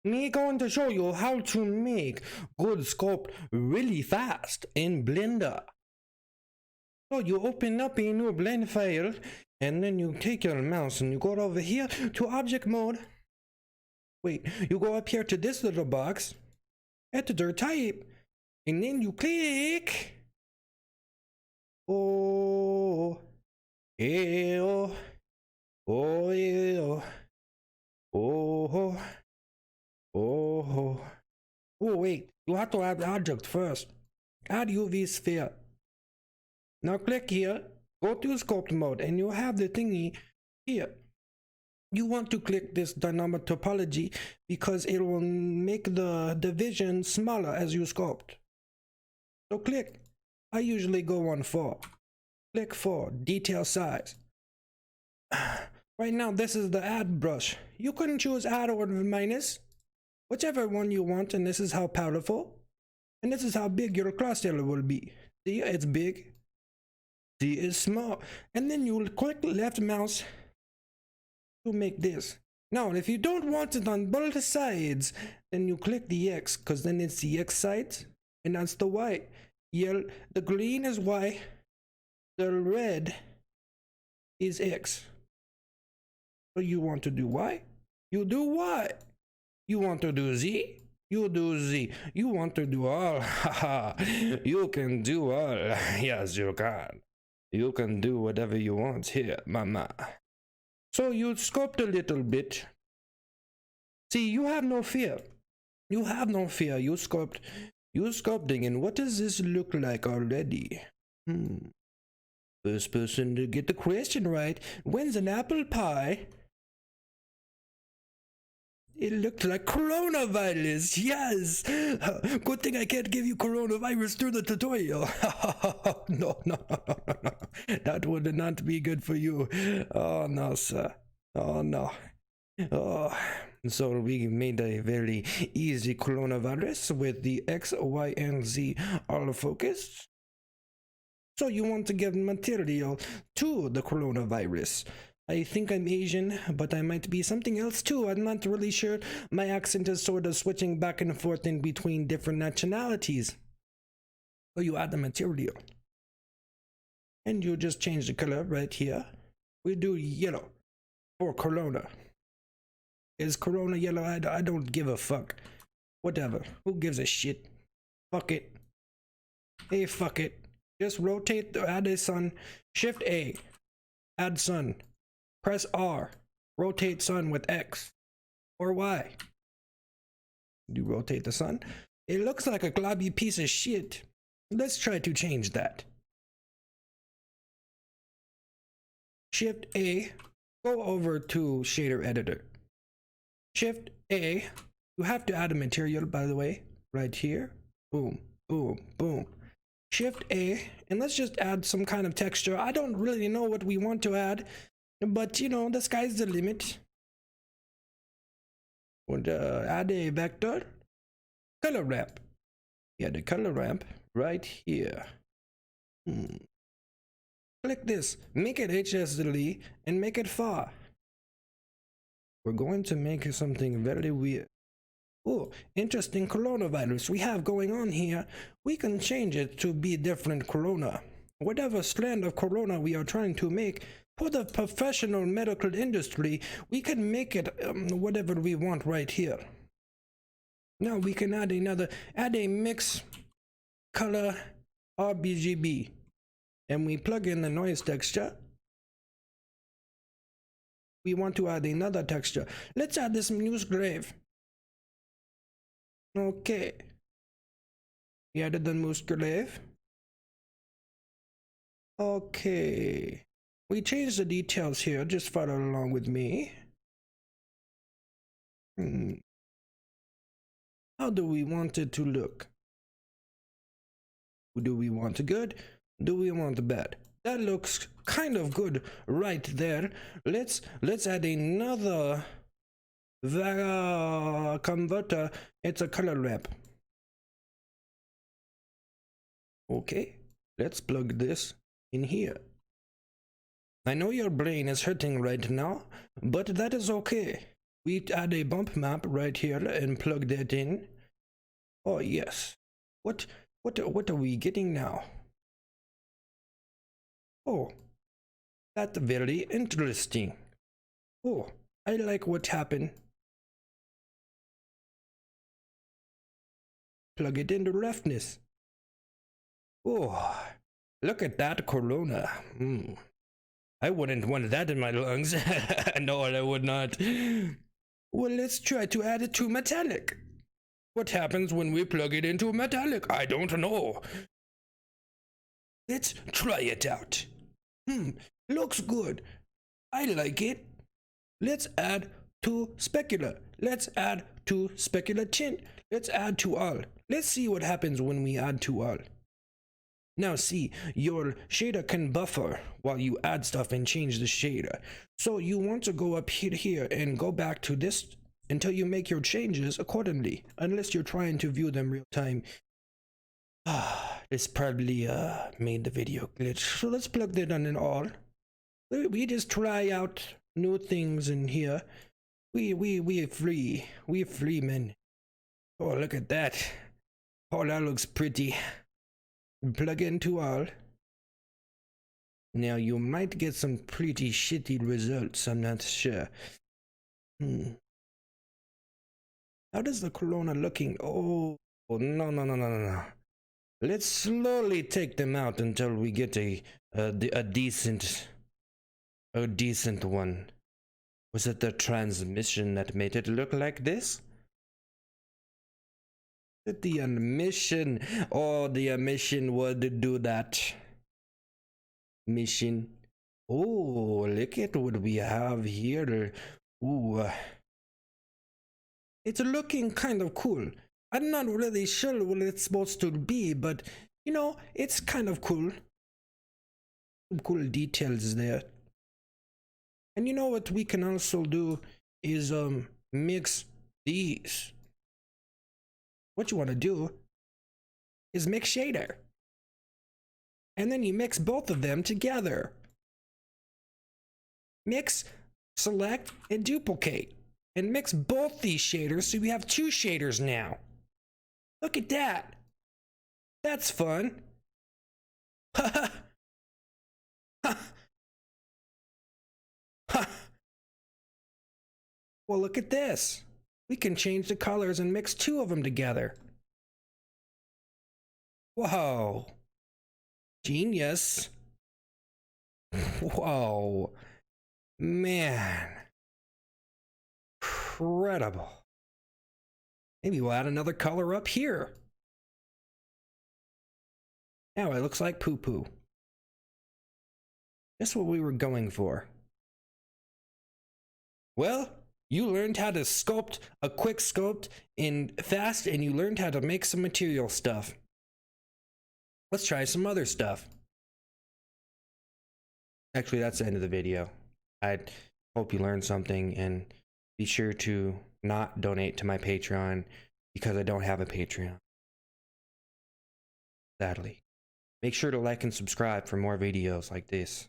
Me going to show you how to make good sculpt really fast in Blender. So you open up a new blend file, and then you take your mouse and you go over here to object mode. Wait, you go up here to this little box, editor type, and then you click. Oh, yeah, oh, yeah, oh, oh. Oh, wait, you have to add the object first. Add UV sphere. Now click here, go to sculpt mode, and you have the thingy here. You want to click this dynamic topology because it will make the division smaller as you sculpt. So click. I usually go on 4. Click 4, detail size. Right now, this is the add brush. You can choose add or minus, whichever one you want, and this is how powerful. And this is how big your crosshair will be. See, it's big. See, it's small. And then you click left mouse to make this. Now, if you don't want it on both sides, then you click the X, because then it's the X side, and that's the Y. Yellow, the green is Y, the red is X. So you want to do Y? You do Y. You want to do Z? You do Z. You want to do all? Haha. You can do all. Yes, you can. You can do whatever you want here, mama. So you sculpt a little bit. See, you have no fear. You have no fear. You sculpt. You're sculpting, and what does this look like already? First person to get the question right wins an apple pie. It looked like coronavirus. Yes. Good thing I can't give you coronavirus through the tutorial. No. That would not be good for you. Oh no, sir. Oh no. Oh. So we made a very easy coronavirus with the X, Y, and Z all focused. So you want to give material to the coronavirus. I think I'm Asian, but I might be something else too. I'm not really sure. My accent is sort of switching back and forth in between different nationalities. So you add the material. And you just change the color right here. We do yellow for corona. Is corona yellow? I don't give a fuck. Whatever. Who gives a shit? Fuck it. Hey, fuck it. Just rotate, add a sun. Shift A. Add sun. Press R. Rotate sun with X or Y. You rotate the sun. It looks like a globby piece of shit. Let's try to change that. Shift A. Go over to shader editor. Shift A. You have to add a material, by the way, right here. Boom, boom, boom. Shift A, and let's just add some kind of texture. I don't really know what we want to add, but you know, the sky's the limit. And add a vector color ramp. Yeah, the color ramp right here. Click this, make it HSD and make it far. We're going to make something very weird. Oh, interesting coronavirus we have going on here. We can change it to be different corona. Whatever strand of corona we are trying to make, for the professional medical industry, we can make it whatever we want right here. Now we can add a mix color RGB, and we plug in the noise texture. We want to add another texture. Let's add this muse grave. Okay. We added the moose grave. Okay. We changed the details here. Just follow along with me. How do we want it to look? Do we want it good? Do we want it bad? That looks kind of good right there. Let's add another converter. It's a color ramp. Okay, let's plug this in here. I know your brain is hurting right now, but that is okay. We add a bump map right here and plug that in. Oh yes. What are we getting now? Oh, that's very interesting. Oh, I like what happened. Plug it into roughness. Oh, look at that corona. I wouldn't want that in my lungs. No, I would not. Well, let's try to add it to metallic. What happens when we plug it into metallic? I don't know. Let's try it out. Looks good. I like it. Let's add to specular. Let's add to specular tint. Let's add to all. Let's see what happens when we add to all. Now see, your shader can buffer while you add stuff and change the shader. So you want to go up here and go back to this until you make your changes accordingly, unless you're trying to view them real time. This probably made the video glitch. So let's plug that on in all. We just try out new things in here. We free. We free men. Oh, look at that. Oh, that looks pretty. Plug into all. Now you might get some pretty shitty results, I'm not sure. How does the corona looking? Oh, no. Let's slowly take them out until we get a decent one. Was it the transmission that made it look like this? The emission. Oh, the emission would do that. Mission. Oh, look at what we have here. Ooh. It's looking kind of cool. I'm not really sure what it's supposed to be, but you know, it's kind of cool. Some cool details there. And you know what we can also do is mix these. What you want to do is mix shader. And then you mix both of them together. Mix, select, and duplicate. And mix both these shaders so we have two shaders now. Look at that. That's fun. Ha ha. Well, look at this. We can change the colors and mix two of them together. Whoa. Genius. Whoa. Man. Incredible. Maybe we'll add another color up here. Now it looks like poo-poo. That's what we were going for. Well, you learned how to sculpt a quick sculpt in fast, and you learned how to make some material stuff. Let's try some other stuff. Actually, that's the end of the video. I hope you learned something, and be sure to not donate to my Patreon because I don't have a Patreon. Sadly. Make sure to like and subscribe for more videos like this.